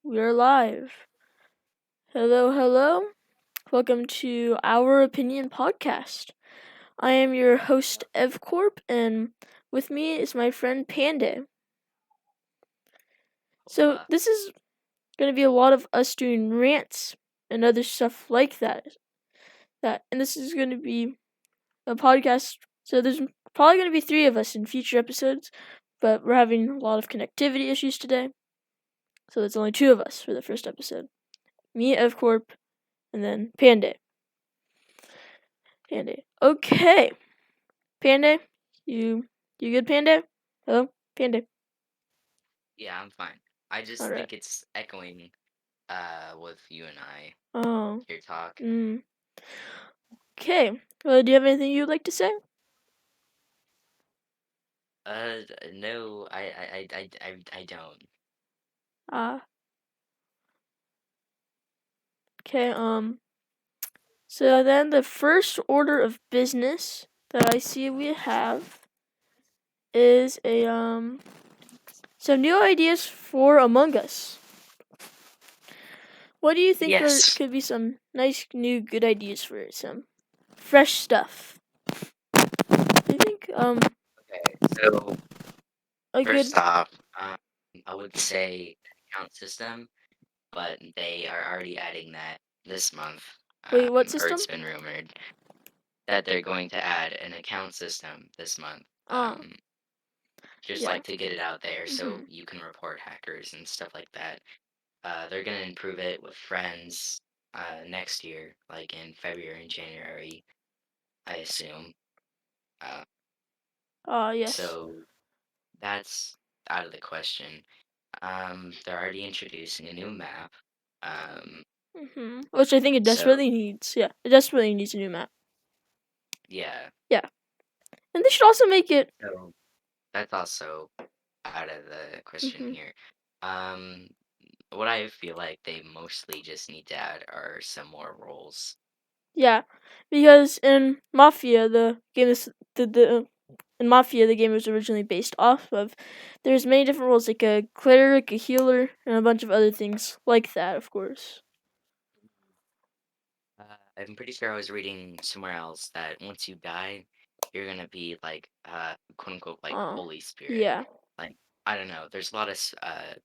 We're live. Hello, hello. Welcome to Our Opinion Podcast. I am your host, EvCorp, and with me is my friend Panda. So, this is going to be a lot of us doing rants and other stuff like that. And this is going to be a podcast. So, there's probably going to be 3 of us in future episodes, but we're having a lot of connectivity issues today. So, there's only 2 of us for the first episode. Me, EvCorp, and then Panda. Okay. Panda? You good, Panda? Hello? Panda. Yeah, I'm fine. I just Alright. think it's echoing with you and I, Oh. your talk. Okay. Well, do you have anything you'd like to say? No, I don't. Okay, so then the first order of business that I see we have is some new ideas for Among Us. What do you think Yes. could be some nice new good ideas for it? Some fresh stuff. I think Okay, so a good first off, I would say account system, but they are already adding that this month. wait, what Or system? it's been rumored that they're going to add an account system this month. Just Yeah. like to get it out there so Mhm. you can report hackers and stuff like that. They're gonna improve it with friends next year, like in February and January, I assume. Uh, Yes. so that's out of the question. They're already introducing a new map. Um, Which I think it so desperately needs. Yeah, it desperately needs a new map. yeah, Yeah, and they should also make it. so that's also out of the question hmm here. Um, what I feel like they mostly just need to add are some more roles. Yeah, because in Mafia, the game is the in Mafia the game was originally based off of. There's many different roles like a cleric, a healer, and a bunch of other things like that. Of course. I'm pretty sure I was reading somewhere else that once you die, you're gonna be like, quote unquote, like Oh, Holy Spirit. yeah. Like, I don't know. There's a lot of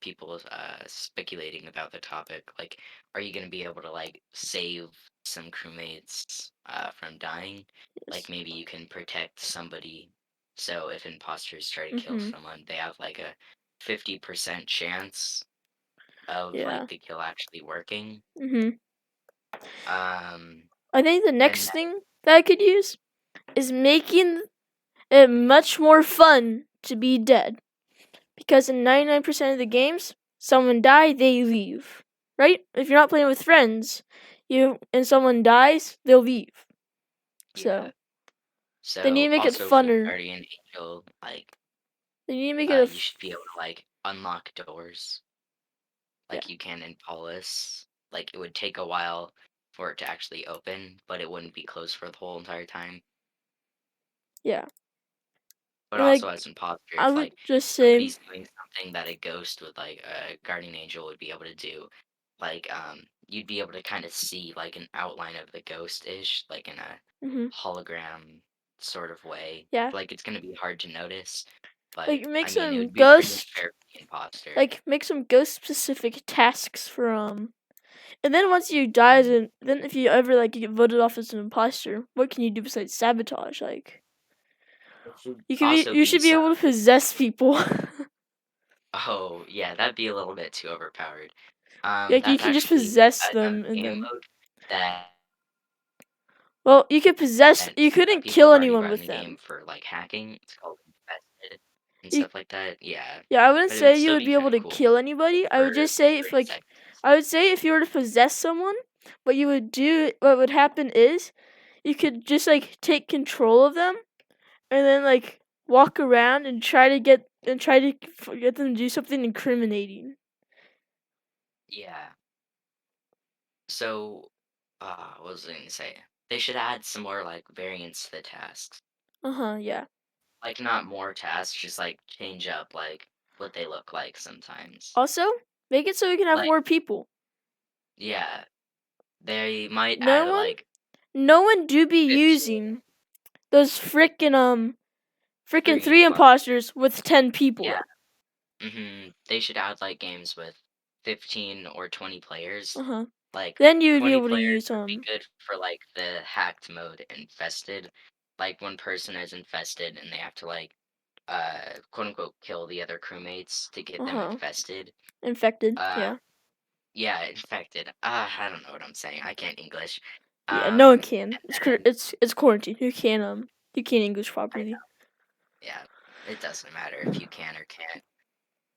people speculating about the topic. Like, are you gonna be able to like save some crewmates from dying? Like, Yes. maybe you can protect somebody. So if imposters try to kill Mhm. someone, they have like a 50% chance of like Yeah. the kill actually working. Mhm. Um, I think the and next thing that I could use is making it much more fun to be dead. Because in 99% of the games, someone die, they leave. Right? If you're not playing with friends, and someone dies, they'll leave. yeah. So they need So to make it also for the funner. Guardian Angel, like They need to make it you should be able to like unlock doors yeah. like you can in Paulus. Like it would take a while for it to actually open, but it wouldn't be closed for the whole entire time. Yeah. But And also like as imposter, I if would like just say somebody's doing something that a ghost with like a Guardian Angel would be able to do, like you'd be able to kind of see like an outline of the ghost-ish, like in a mhm. hologram sort of way. Yeah. Like it's gonna be hard to notice, but Like make I mean it some would be pretty ghost unfair for the imposter. like make some ghost specific tasks for and then once you die then if you ever like get voted off as an imposter, what can you do besides sabotage? Like It should you can be also you be should be some. able to possess people. Oh yeah, that'd be a little bit too overpowered. Like you That's can just actually possess a them and game then mode that well, you could possess you couldn't people kill have already anyone brought in with the game them. for like hacking. It's called Infested and You stuff like that. Yeah, Yeah, I wouldn't but it would say you still would be be kind able of to cool kill anybody. I for would just say if 30 like seconds. I would say if you were to possess someone, what would happen is you could just like take control of them and then like walk around and try to get them to do something incriminating. Yeah. So, what was I gonna say? They should add some more like variants to the tasks. Uh-huh, yeah. Like not more tasks, just like change up like what they look like sometimes. Also, Make it so we can have Like, more people. yeah, they might No add one, like no one do be 15, using those frickin' 3 three imposters. imposters with 10 people. Yeah. They should add like games with 15 or 20 players. Uh huh. Like Then you would be 20 able to players use would be good for like the hacked mode infested. Like one person is infested and they have to like quote unquote kill the other crewmates to get them uh-huh, infested. infected. Uh Yeah. yeah, infected. I don't know what I'm saying. I can't English. Yeah, no one Um can. and then It's quarantine. You can't English I properly. know. Yeah. It doesn't matter if you can or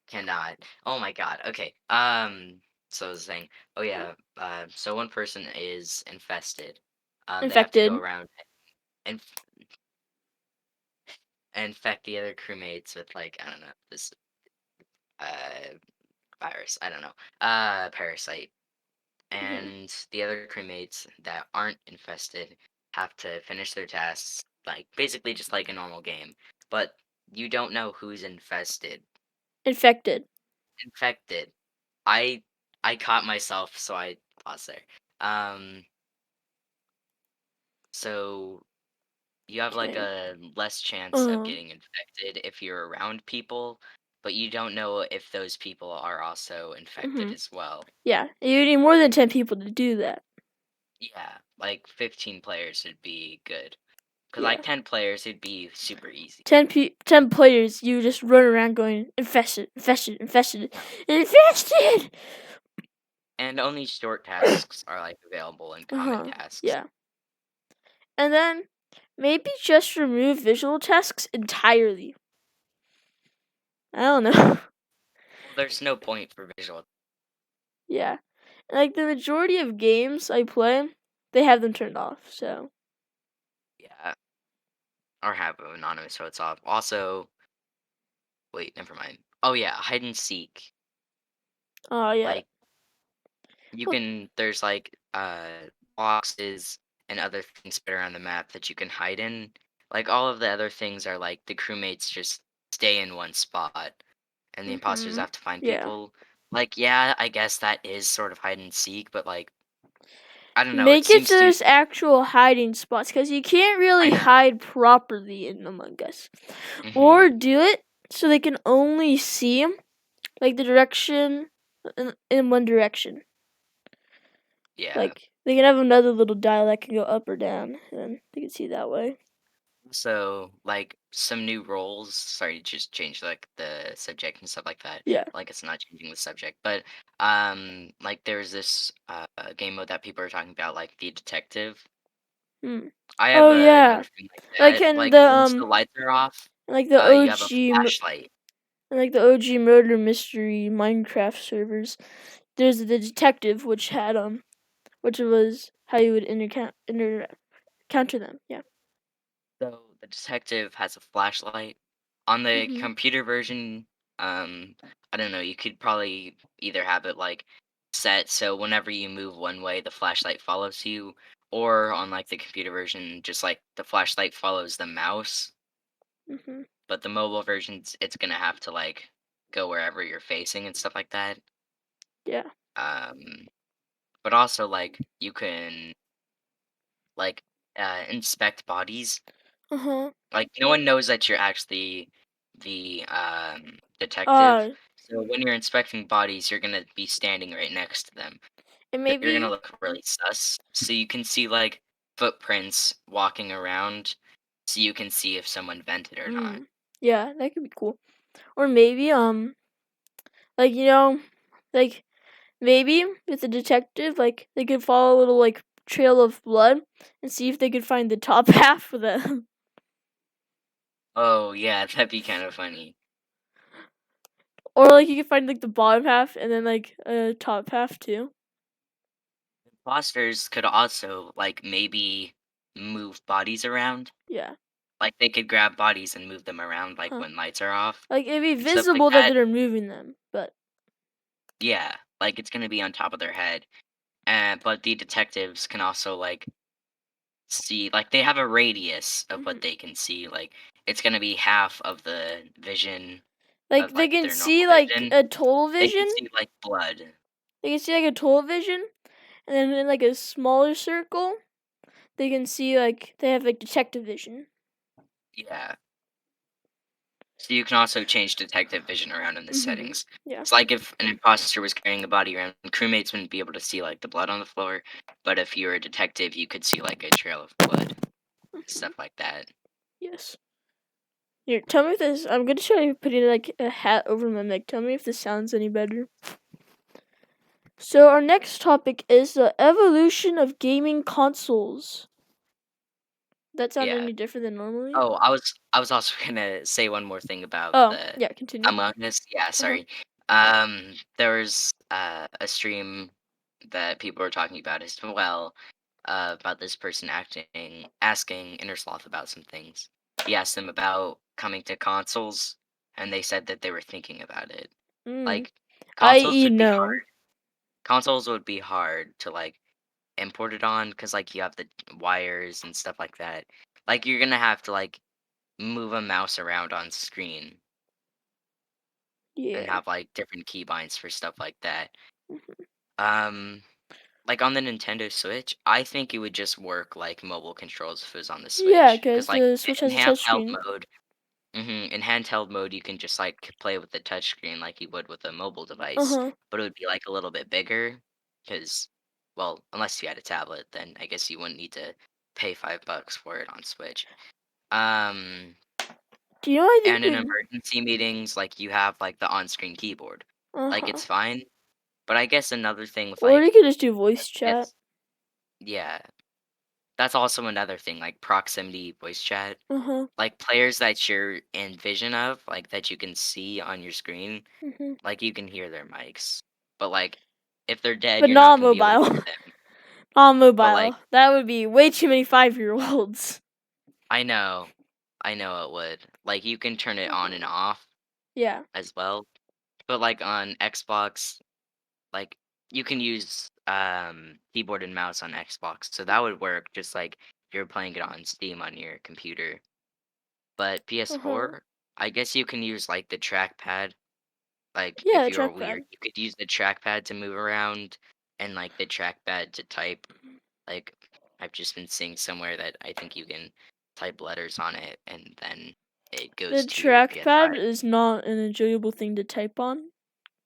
cannot. Oh my god. Okay. So I was saying, oh yeah, so one person is infested. They have to go Infected. around and infect the other crewmates with like I don't know this uh virus. I don't know parasite, Hmm. and the other crewmates that aren't infested have to finish their tasks like basically just like a normal game, but you don't know who's Infected. infected. I I caught myself, so I paused there. Um, so you have like Okay. a less chance of Uh. getting infected if you're around people, but you don't know if those people are also infected Hmm. as well. Yeah. You need more than 10 people to do that. Yeah, like 15 players would be good. Cause Yeah. like 10 players, it'd be super easy. 10 players. You just run around going infested, infested, infested, infested. And only short tasks are like available in Uh common huh. tasks. Yeah. And then maybe just remove visual tasks entirely. I don't know. Well, there's no point for visual. Yeah. Like the majority of games I play, they have them turned off. So, Yeah, or have anonymous so it's off. Also, wait, never mind. Oh yeah, hide and seek. oh yeah. Like you Well, can there's like boxes and other things spread around the map that you can hide in. Like all of the other things are like the crewmates just stay in one spot and the imposters mhm. have to find Yeah. people. Like yeah, I guess that is sort of hide and seek, but like I don't know, it Make it seems so too there's actual hiding spots because you can't really I know. hide properly in Among Us. Or Mhm. do it so they can only see like the direction in one direction. Yeah. Like they can have another little dial that can go up or down, and they can see that way. So, like, some new roles sorry, just change, like, the subject and stuff like that. Yeah. Like, it's not changing the subject, but, like, there's this, game mode that people are talking about, like, The Detective. Hmm. I have Oh another yeah. thing like Like that. in Like, once the lights are off, the you have a flashlight. OG murder mystery Minecraft servers, there's the detective which was how you would counter them. Yeah. So, the detective has a flashlight. On the Mhm. computer version, um, I don't know, you could probably either have it, like, set so whenever you move one way, the flashlight follows you, or on, like, the computer version, just, like, the flashlight follows the mouse, Mhm. but the mobile versions, it's gonna have to, like, go wherever you're facing and stuff like that. Yeah. Um, but also, like, you can, like, inspect bodies. Uh huh. Like, no one knows that you're actually the, detective, Uh, so when you're inspecting bodies, you're gonna be standing right next to them. and You're gonna maybe. look really sus, so you can see, like, footprints walking around, so you can see if someone vented or not. Mm, yeah, that could be cool. Or maybe like like maybe with the detective, like they could follow a little like trail of blood and see if they could find the top half of the. Oh, yeah, that'd be kinda funny. Or like you could find like the bottom half and then like a top half too. Imposters could also, like, maybe move bodies around. Yeah. Like, they could grab bodies and move them around, like, Huh. when lights are off Like it'd be and stuff like visible that that. they're moving them, but Yeah, like, it's gonna be on top of their head. But the detectives can also, like, see like, they have a radius of mhm. what they can see, like, it's gonna be half of the vision, Like of they like can their normal see like vision. a total They can vision. see like blood. They can see like a total vision, and then in like a smaller circle, they can see like they have like detective vision. Yeah. So you can also change detective vision around in the Mhm. settings. Yeah. It's like if an imposter was carrying a body around, crewmates wouldn't be able to see like the blood on the floor, but if you were a detective, you could see like a trail of blood, Mhm. stuff like that. Yes. Here, tell me if this. I'm gonna try putting like a hat over my mic. Tell me if this sounds any better. So our next topic is the evolution of gaming consoles. That sound Yeah. any different than normally? Oh, I was also gonna say one more thing about Oh, the yeah. Continue. Among Us. Yeah, Uh huh. sorry. There was a stream that people were talking about as well, about this person asking Innersloth about some things. He asked them about coming to consoles, and they said that they were thinking about it. Mm. Like, consoles I.e. would be no. hard. Consoles would be hard to like import it on because like you have the wires and stuff like that. Like you're gonna have to like move a mouse around on screen and Yeah. have like different keybinds for stuff like that. Mhm. Um, like on the Nintendo Switch, I think it would just work like mobile controls if it was on the Yeah, Switch. Cause because like the Switch in has a handheld touchscreen. mode, in handheld mode, you can just like play with the touchscreen like you would with a mobile Uh device, huh. but it would be like a little bit bigger. Cause, well, unless you had a tablet, then I guess you wouldn't need to pay $5 for it on Switch. Um, Do you know? I think and in we. emergency meetings, like you have like the on-screen keyboard, Uh like huh. it's fine. But I guess another thing with Or you like could just do voice chat. PS, yeah, that's also another thing, like proximity voice chat. Uh huh. Like players that you're in vision of, like that you can see on your screen, Mhm. like you can hear their mics. But like if they're dead, But you're not not gonna be able to mobile. hear them. On But like mobile. That would be way too many 5-year-olds. I know, I know it would. Like you can turn it on and Mhm. off Yeah. as well. But like on Xbox, like you can use keyboard and mouse on Xbox, so that would work just like if you're playing it on Steam on your computer. But Uh huh. PS4, I guess you can use like the trackpad. Like Yeah, if you're weird, trackpad. you could use the trackpad to move around and like the trackpad to type. Like I've just been seeing somewhere that I think you can type letters on it and then it The goes to your trackpad PS5. is not an enjoyable thing to type on,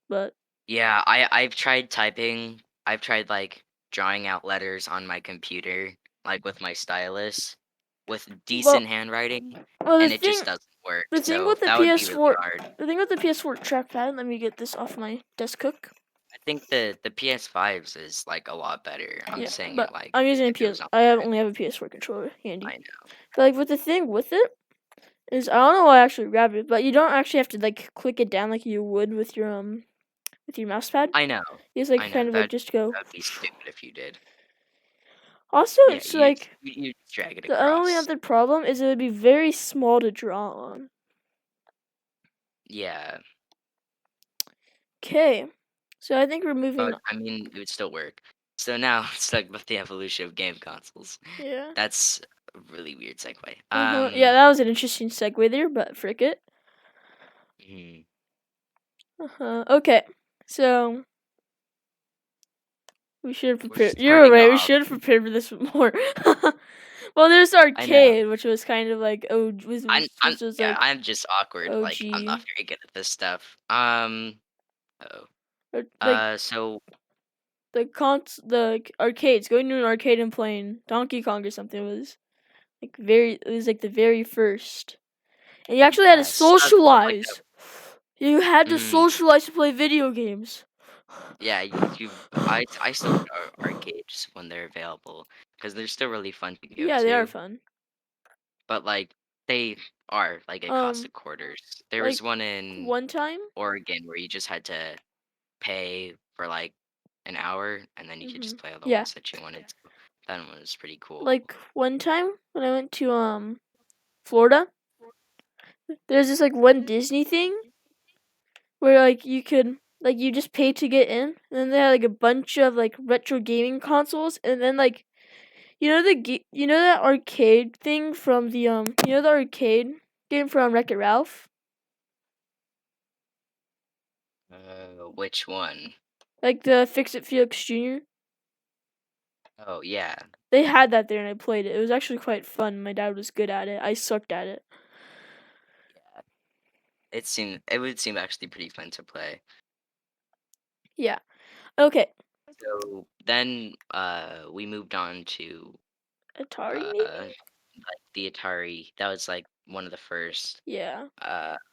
but Yeah, I've tried typing. I've tried like drawing out letters on my computer, like with my stylus, with well, decent handwriting, well and it just doesn't work. the thing So with the that would be really PS4, hard. the thing with the PS4 trackpad. Let me get this off my desk hook. I think the PS5's is like a lot better. I'm Yeah, saying it but like I'm using a if it PS. was on I the only have a PS4 controller handy. I know. But like with the thing with it is, I don't know why I actually grabbed it, but you don't actually have to like click it down like you would with your mouse pad. I know. You just like I know. kind of like just go. That'd be stupid if you did. Also, Yeah, it's you like you just drag it the only across. other problem is it would be very small to draw on. Yeah, Okay, so I think we're moving but on. I mean it would still work. So now let's talk about the evolution of game consoles. Yeah. That's a really weird segue. Uh huh. Yeah, that was an interesting segue there, but frick it. Mhm. Uh huh. Okay, so we should have We're prepared. You're starting right. We off. should have prepared for this more. Well, there's I know. arcade, which was kind of like which was Yeah, like I'm just awkward. Like I'm not OG, very good at this stuff. Oh. or like So the arcades. Going to an arcade and playing Donkey Kong or something was like it was like the very first, and you actually had to stuff like that. socialize. You had to Mhm. socialize to play video games. Yeah, I still go to arcades when they're available because they're still really fun to go Yeah, they are to. fun. But like they are like it cost Um, a quarters. There like was one in one time. Oregon where you just had to pay for like an hour and then you could just play all the Yeah, ones that you wanted to. That one was pretty cool. like one time when I went to Florida, there's this like one Disney thing where like you could like you just pay to get in, and then they had like a bunch of like retro gaming consoles, and then like you know that arcade thing from the you know the arcade game from Wreck It Ralph. Which one? Like the Fix It Felix Jr. Oh yeah, They had that there and I played it. It was actually quite fun. My dad was good at it. I sucked at it. it would seem actually pretty fun to play. Yeah. Okay. So then we moved on to Atari maybe? like the Atari. That was like one of the first Yeah.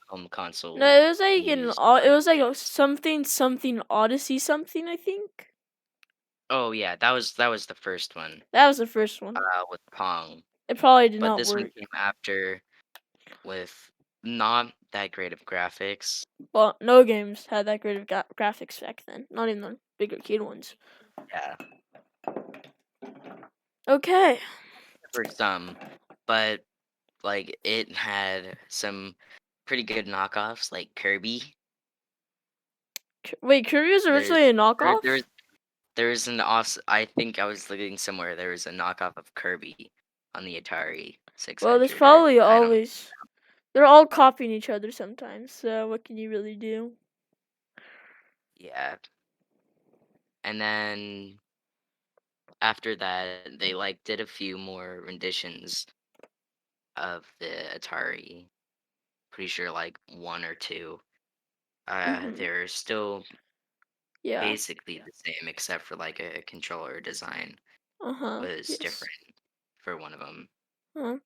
home console No, it was like used. it was like a something Odyssey something, I think. Oh yeah, that was the first one. That was the first one. With Pong, It probably did but not this one work. came after with not that great of graphics. Well, no games had that great of graphics back then. Not even the big arcade ones. Yeah, Okay. for some, but like it had some pretty good knockoffs, like Kirby. Wait, Kirby was There's originally a there, there's knockoff? there's an awesome. I think I was looking somewhere. There was a knockoff of Kirby on the Atari Well, there's 600, or probably I don't. always. They're all copying each other sometimes, so what can you really do? Yeah, and then after that, they like did a few more renditions of the Atari. Pretty sure like one or two. Mhm. They're still Yeah. basically the same, except for like a controller design was Yes. different for one of them. Uh-huh.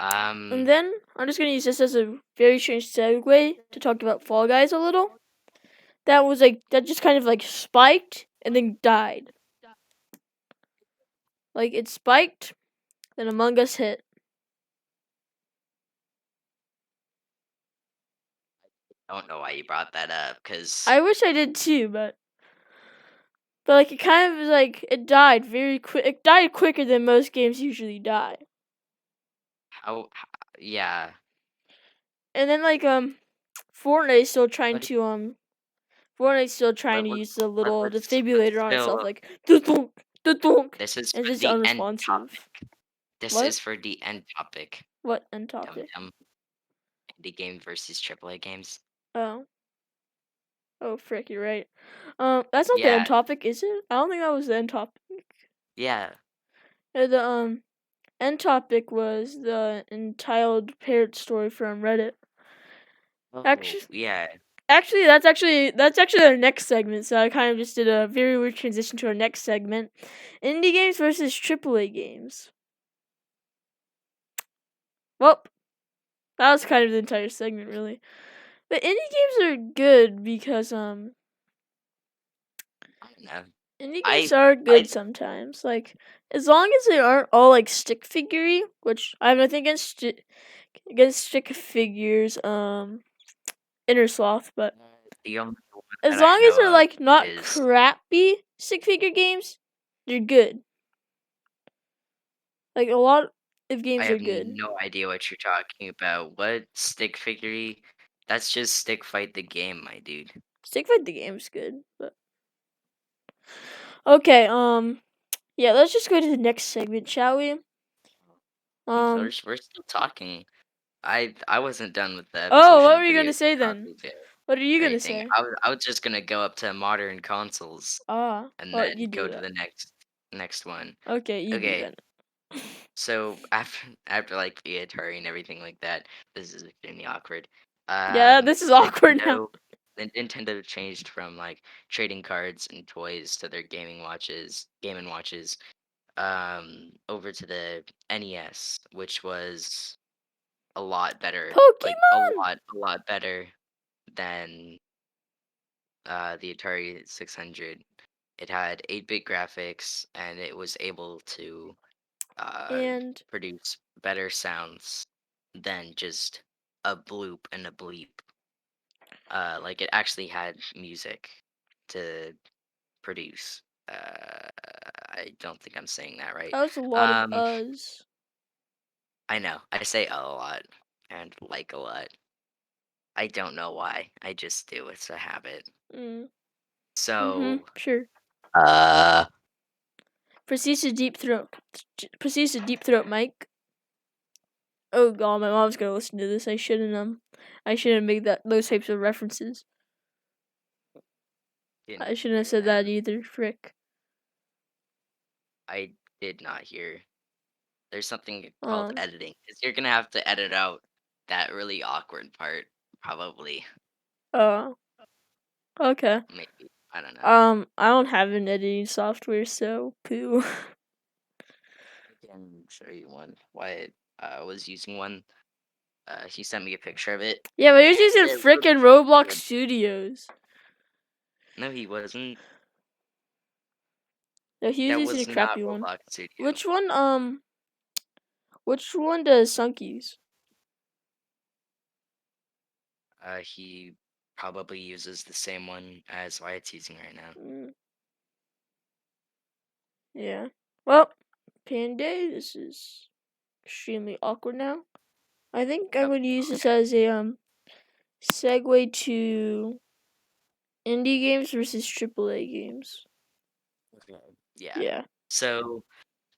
And Um, then I'm just gonna use this as a very strange segue to talk about Fall Guys a little. That was like that just kind of like spiked and then died. Like it spiked, then Among Us hit. I don't know why you brought that up, cause I wish I did too, but like it kind of was like it died very quick. It died quicker than most games usually die. yeah. And then like Fortnite's still trying But to Fortnite's still trying but to we're use the but little we're defibrillator on itself still. like dunk dunk This is and for just the end unresponsive. topic. This What? is for the end topic. What end Dum topic? dum. Indie game versus AAA games. Oh. Oh frick, you're right. That's not the Yeah, end topic, is it? I don't think that was the end topic. yeah. The end topic was the entitled parrot story from Reddit. Oh, Actually, yeah. that's actually our next segment. So I kind of just did a very weird transition to our next segment: indie games versus AAA games. Well, that was kind of the entire segment, really. But indie games are good because I don't know. indie games I are I good sometimes. Like as long as they aren't all like stick figurey, which I have nothing against stick figures. Inner Sloth, but the only one as that I long as know they're of like not is crappy stick figure games, they're good. Like a lot of I games are have good. no idea what you're talking about. What stick figure? That's just stick fight the game, my dude. Stick fight the game's good, but okay. Yeah. Let's just go to the next segment, shall we? Um. We're still talking. I wasn't done with the Oh, what evolution were of you video gonna say then? consoles yet What are you or gonna anything. say? I was just gonna go up to modern consoles Ah, and well, then you go do to that. the next one. Okay, you do Okay, that. so after like the Atari and everything like that, this is extremely awkward. Yeah, Um, this is awkward now. Nintendo, Nintendo changed from like trading cards and toys to their Game and Watches, over to the NES, which was a lot better, like Pokemon. a lot better than the Atari 600. It had 8-bit graphics and it was able to uh, And produce better sounds than just a bloop and a bleep. Like it actually had music to produce. I don't think I'm saying that right. that was a lot of Um, us. I know I say a lot and like a lot. I don't know why. I just do. It's a habit. Mm. So, Sure. uh, Proceeds to deep throat. Proceeds to deep throat, Mike. Oh god, my mom's gonna listen to this. I shouldn't make that those types of references. I Didn't shouldn't have hear said that. that either. Frick. I did not hear. There's something called Um. editing. 'Cause you're gonna have to edit out that really awkward part, probably. Uh. Okay. Maybe. I don't know. I don't have an editing software, so poo. I can show you one. Wyatt was using one. He sent me a picture of it. Yeah, but he's using It looks frickin' Roblox good. Studios. No, he wasn't. No, he was That using a was not crappy one. Roblox Studio. Which one? Which one does Sunk use? He probably uses the same one as Wyatt's using right now. Mm, yeah. Well, Panday, this is extremely awkward now. I think I'm Yep. going to use this as a segue to indie games versus AAA games. Okay. Yeah. Yeah. So,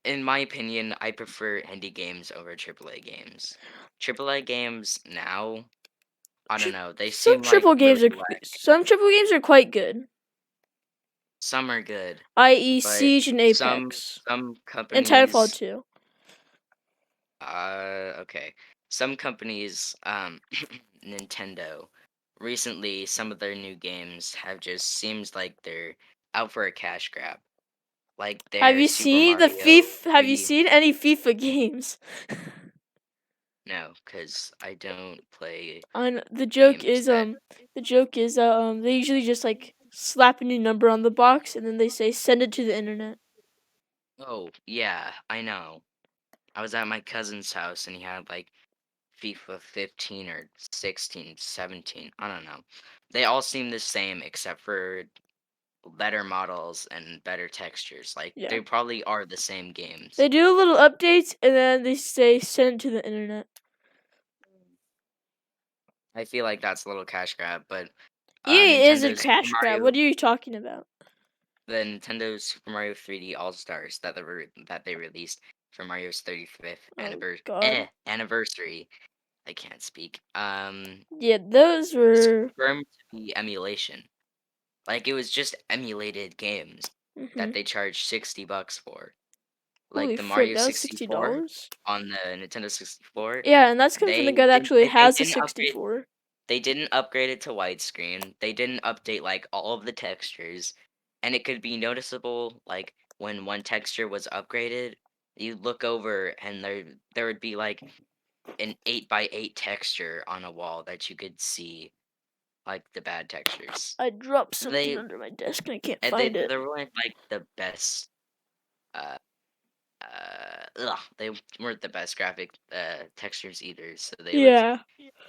in my opinion, I prefer indie games over AAA games. AAA games now, I don't know, they Some seem like triple really games are whack. quite good, Some are good, i.e., but Siege and some Apex some and Titanfall companies 2. okay. Some companies, Nintendo, recently some of their new games have just seems like they're out for a cash grab. Like Have their you Super seen the Mario FIFA? Have you 3D. seen any FIFA games? No, because I don't play On games that. the joke is they usually just like slap a new number on the box and then they say send it to the internet. Oh, yeah, I know. I was at my cousin's house and he had like FIFA 15 or 16, 17. I don't know. They all seem the same except for better models and better textures. Like Yeah. they probably are the same games. They do little updates and then they say send it to the internet. I feel like that's a little cash grab, but EA is a Nintendo's Super cash grab. Mario, What are you talking about? the Nintendo Super Mario 3D All Stars that they released for Mario's 35th Oh god. anniversary. I can't speak. Yeah, those Was were confirmed to be emulation. Like it was just emulated games that mhm. they charged $60 for. Like Holy the frick, Mario that was 64 $60. on the Nintendo 64, Yeah, and that's coming from the guy that actually they has the didn't upgrade 64. it to widescreen. They didn't update like all of the textures, and it could be noticeable like when one texture was upgraded, you look over and there would be like an 8 by 8 texture on a wall that you could see like the bad textures. I dropped something They under my desk and I can't and find it. they weren't like the best uh they weren't the best graphic textures either, so they looked Yeah.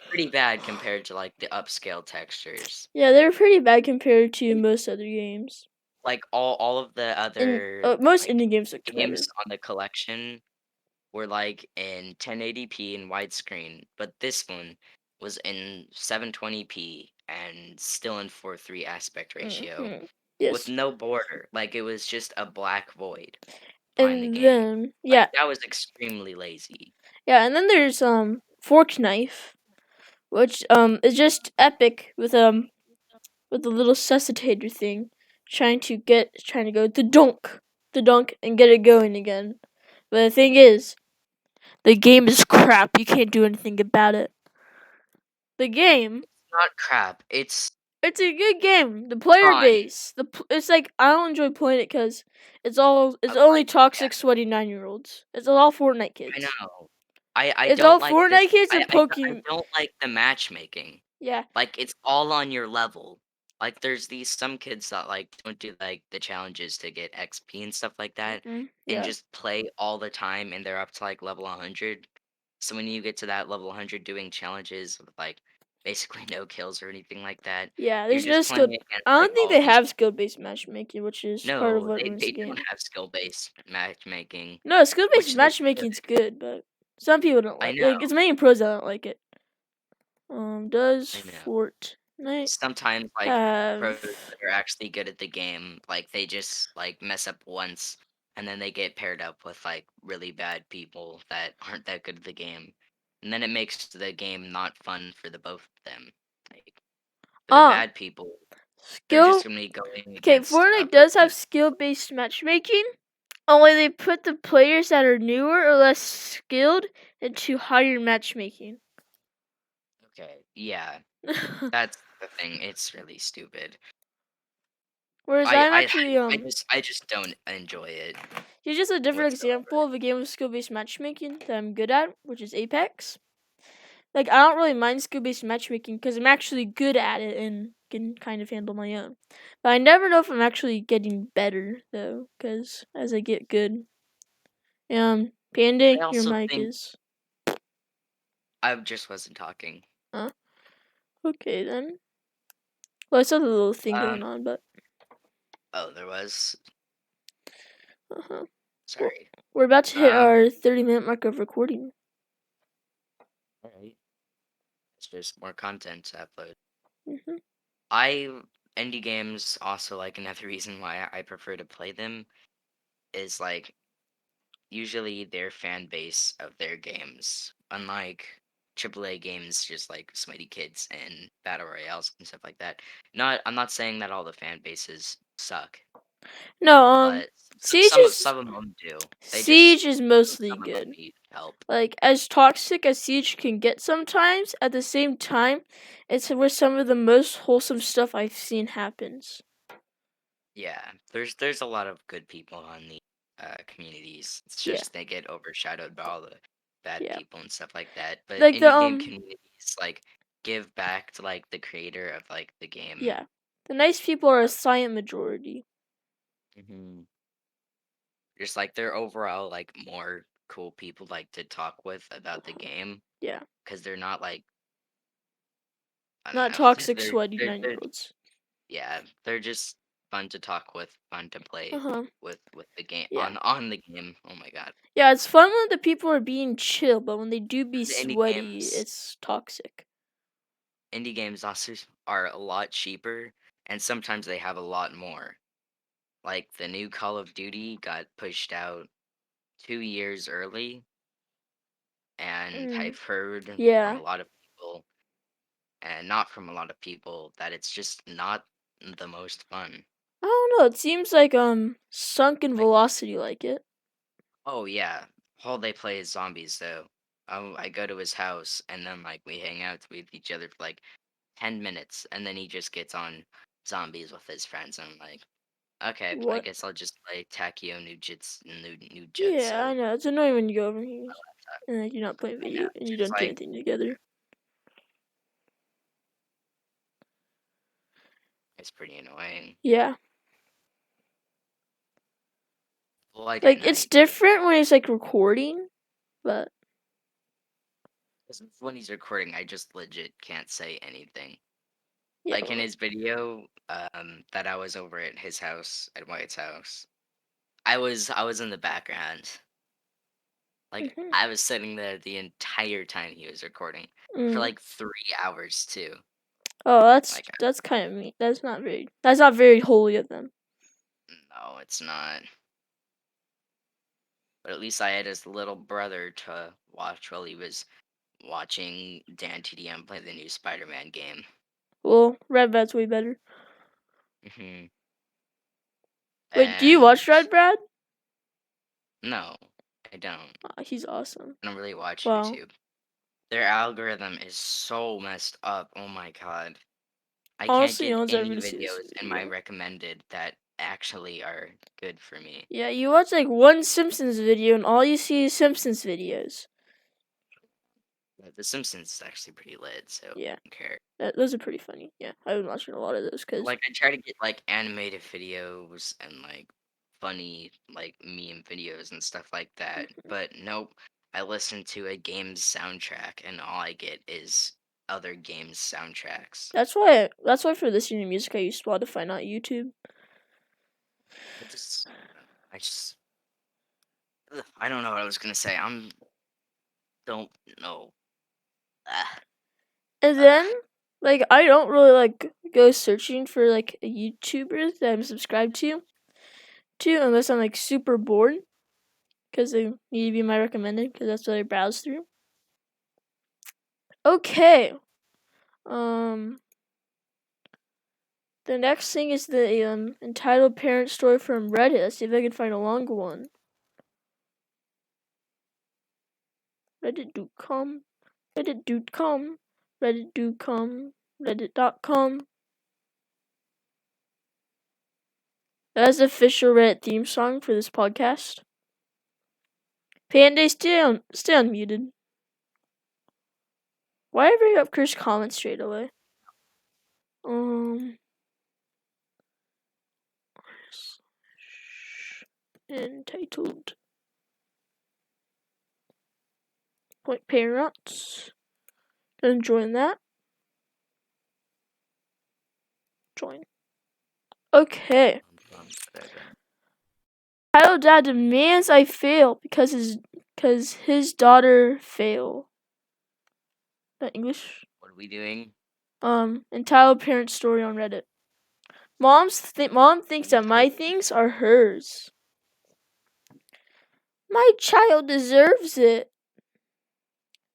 pretty bad compared to like the upscale textures. Yeah, they were pretty bad compared to most other games. Like all of the And other most like indie games looked games better. on the collection were like in 1080p and widescreen, but this one was in 720p and still in 4:3 aspect ratio with Yes. no border. Like it was just a black void behind the And game. then Like that was extremely lazy. and then there's Fork Knife, which is just epic with the little suscitator thing, trying to go the dunk, and get it going again. But the thing is, the game is crap. You can't do anything about it. The game, Not crap. It's it's a good game. The player fun. base, it's like I don't enjoy playing it because it's I only like yeah, toxic, sweaty 9-year-olds. It's all Fortnite I kids. know. I It's don't all like this. Fortnite kids and I Pokemon. don't like the matchmaking. Yeah. Like it's all on your level. Like there's these some kids that like don't do like the challenges to get XP and stuff like that and Yeah. just play all the time and they're up to like level 100. So when you get to that level 100 doing challenges with like basically no kills or anything like that, Yeah, you're there's no just skill. playing against I like don't think all of they these. have skill-based matchmaking, which is part of No, what ruins they the don't game. have skill-based matchmaking, No, skill-based which they matchmaking's should. good, but some people don't I like. know, Like it's many pros that don't like it. Does I know. Fortnite Sometimes like have? pros that are actually good at the game, like they just like mess up once and then they get paired up with like really bad people that aren't that good at the game. And then it makes the game not fun for the both of them. Like for the Um, bad people, They're Skill. just gonna be going Okay, against Fortnite other does have people. skill-based matchmaking. Only they put the players that are newer or less skilled into higher matchmaking. Okay, yeah, that's the thing. It's really stupid. Whereas I I'm I actually I just don't enjoy it here's just a different whatsoever. example of a game with skill-based matchmaking that I'm good at, which is Apex. Like, I don't really mind skill-based matchmaking because I'm actually good at it and can kind of handle my own. But I never know if I'm actually getting better though, because as I get good, Panda, I your also mic think is. I just wasn't talking. Huh? Okay then. Well, I saw the little thing Um, going on, but oh, there was. uh-huh. Well, Sorry. we're about to hit Um, our 30-minute mark of recording. all right. It's just more content to upload. Hmm. I indie games also like another reason why I prefer to play them is like usually their fan base of their games, unlike AAA games, just like Smitty Kids and Battle Royales and stuff like that. I'm not saying that all the fan bases suck, No, but Siege is some of them do. They just Siege is mostly some of them good. need help. Like, as toxic as Siege can get sometimes, at the same time, it's where some of the most wholesome stuff I've seen happens. Yeah, there's a lot of good people on the communities. It's Yeah, just they get overshadowed by all the bad yeah. people and stuff like that. But Like the indie game communities like give back to like the creator of like the game. yeah, the nice people are a silent majority. Hmm. Just like they're overall like more cool people like to talk with about the game Yeah, because they're not like I don't not know. toxic, sweaty They're 9-year-olds. yeah, they're just fun to talk with, fun to play Uh-huh. with the game Yeah. on the game. Oh my god. Yeah, it's fun when the people are being chill, but when they do be The sweaty, it's toxic. indie games also are a lot cheaper, and sometimes they have a lot more. Like the new Call of Duty got pushed out 2 years early, and Mm. I've heard from Yeah. a lot of people, and not from a lot of people, that it's just not the most fun. I don't know, it seems like Sunken Like, Velocity like it. oh yeah, all they play is zombies though. I go to his house and then like we hang out with each other for like 10 minutes, and then he just gets on zombies with his friends, and I'm like, okay, I What? guess I'll just play Takeo New Yeah, Jutsu. I know. It's annoying when you go over here and like, you're not playing I know, video and you just don't do like anything together. it's pretty annoying. Yeah. Like at Like, it's night, different when it's like recording, but 'cause when he's recording, I just legit can't say anything. yeah. Like in his video, that I was over at his house, at White's house, I was in the background. Like Mm-hmm. I was sitting there the entire time he was recording for Mm. like 3 hours too. Oh, Like that's kind of mean. That's not very holy of them. no, it's not. But at least I had his little brother to watch while he was watching Dan TDM play the new Spider-Man game. Well, Red Bad's way better. Hmm. Wait, do you watch And Red Brad? no, I don't. He's awesome. I don't really watch Wow. YouTube. Their algorithm is so messed up. Oh my god. I can't Honestly, no get one's ever any gonna see this videos in my video. recommended that actually are good for me. Yeah, you watch like one Simpsons video and all you see is Simpsons videos. The Simpsons is actually pretty lit, so I Yeah, don't care. those are pretty funny. Yeah, I've been watching a lot of those because. Like I try to get like animated videos and like funny like meme videos and stuff like that. But nope, I listen to a game's soundtrack and all I get is other games' soundtracks. That's why for listening to music I use Spotify, not YouTube. I just I just I don't know what I was gonna say. Don't know. Ah, And then, ah. like, I don't really like go searching for like a YouTuber that I'm subscribed to unless I'm like super bored because they need to be my recommended because that's what I browse through. Okay. Um. The next thing is the entitled parent story from Reddit. Let's see if I can find a longer one. Reddit.com, Reddit.com, Reddit.com, Reddit.com. That's the official Reddit theme song for this podcast. Panda, stay unmuted. Why did I bring up Chris comments straight away? Entitled Point Parents. Gonna join that. Join. Okay. Title dad demands I fail because his daughter fail. That English? What are we doing? Entitled parent story on Reddit. Mom thinks that my things are hers. My child deserves it.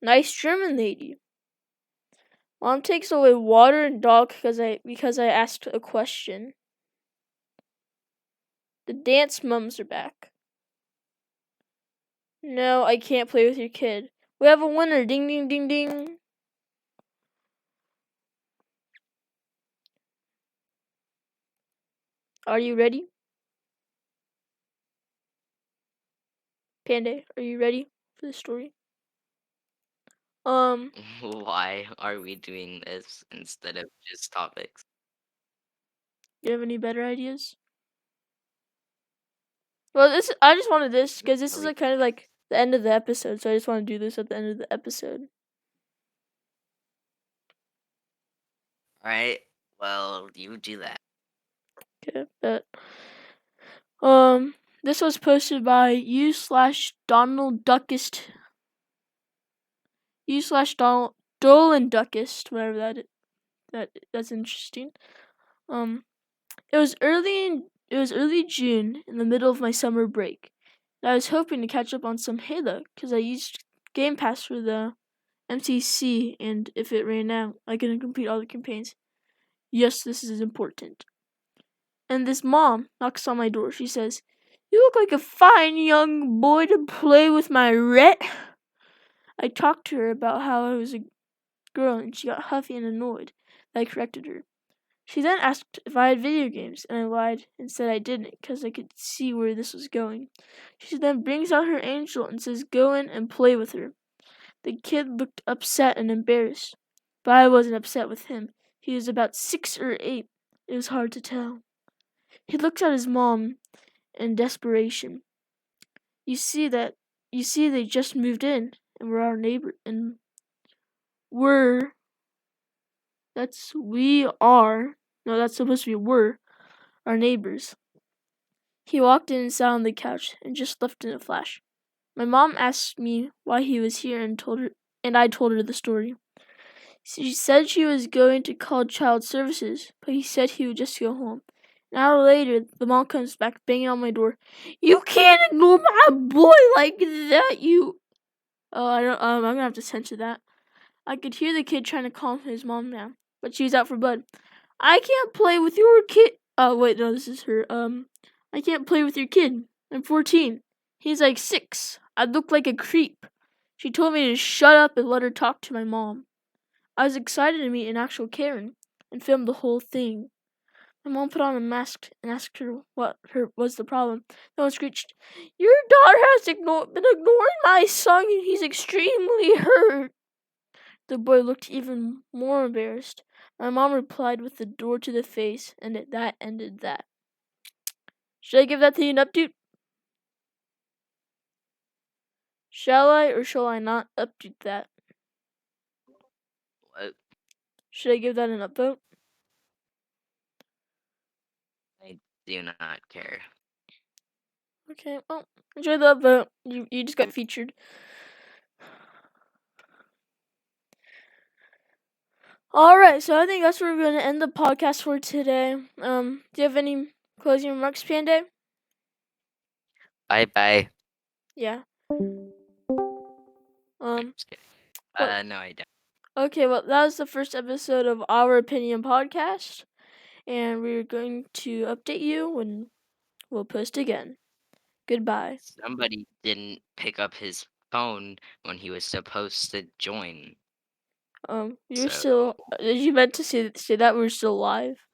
Nice German lady. Mom takes away water and dog because I asked a question. The dance mums are back. No, I can't play with your kid. We have a winner. Ding, ding, ding, ding. Are you ready? Panda, are you ready for the story? Why are we doing this instead of just topics? Do you have any better ideas? Well, I just wanted this because this is like kind of like the end of the episode, so I just want to do this at the end of the episode. Alright, well, you do that. Okay, but this was posted by u/Donald Duckist. u/Donald Dolan Duckist, whatever that's interesting. It was early June in the middle of my summer break. And I was hoping to catch up on some Halo because I used Game Pass for the MTC, and if it ran out, I couldn't complete all the campaigns. Yes, this is important. And this mom knocks on my door. She says, "You look like a fine young boy to play with, my Rhett." I talked to her about how I was a girl, and she got huffy and annoyed that I corrected her. She then asked if I had video games, and I lied and said I didn't because I could see where this was going. She then brings out her angel and says go in and play with her. The kid looked upset and embarrassed, but I wasn't upset with him. He was about 6 or 8. It was hard to tell. He looked at his mom in desperation. You see, they just moved in and we're our neighbor, and that's supposed to be we're our neighbors. He walked in and sat on the couch and just left in a flash. My mom asked me why he was here and I told her the story. She said she was going to call child services, but he said he would just go home. An hour later, the mom comes back banging on my door. "You can't ignore my boy like that, you." Oh, I'm gonna have to censor that. I could hear the kid trying to calm his mom down, but she was out for blood. "I can't play with your kid." Oh wait, no, this is her. I can't play with your kid. I'm 14. He's like 6. I look like a creep. She told me to shut up and let her talk to my mom. I was excited to meet an actual Karen and filmed the whole thing. My mom put on a mask and asked her what was the problem. No one screeched, "Your daughter has been ignoring my son and he's extremely hurt." The boy looked even more embarrassed. My mom replied with the door to the face, and that ended that. Should I give that to you an update? Shall I or shall I not update that? What? Should I give that an upvote? I do not care. Okay, well, enjoy the upvote. You just got featured. Alright, so I think that's where we're going to end the podcast for today. Do you have any closing remarks, Panda? Bye-bye. Yeah. Just kidding. No, I don't. Okay, well, that was the first episode of Our Opinion Podcast. and we're going to update you when we'll post again. Goodbye. Somebody didn't pick up his phone when he was supposed to join. You're So still. Did you meant to say that we're still live?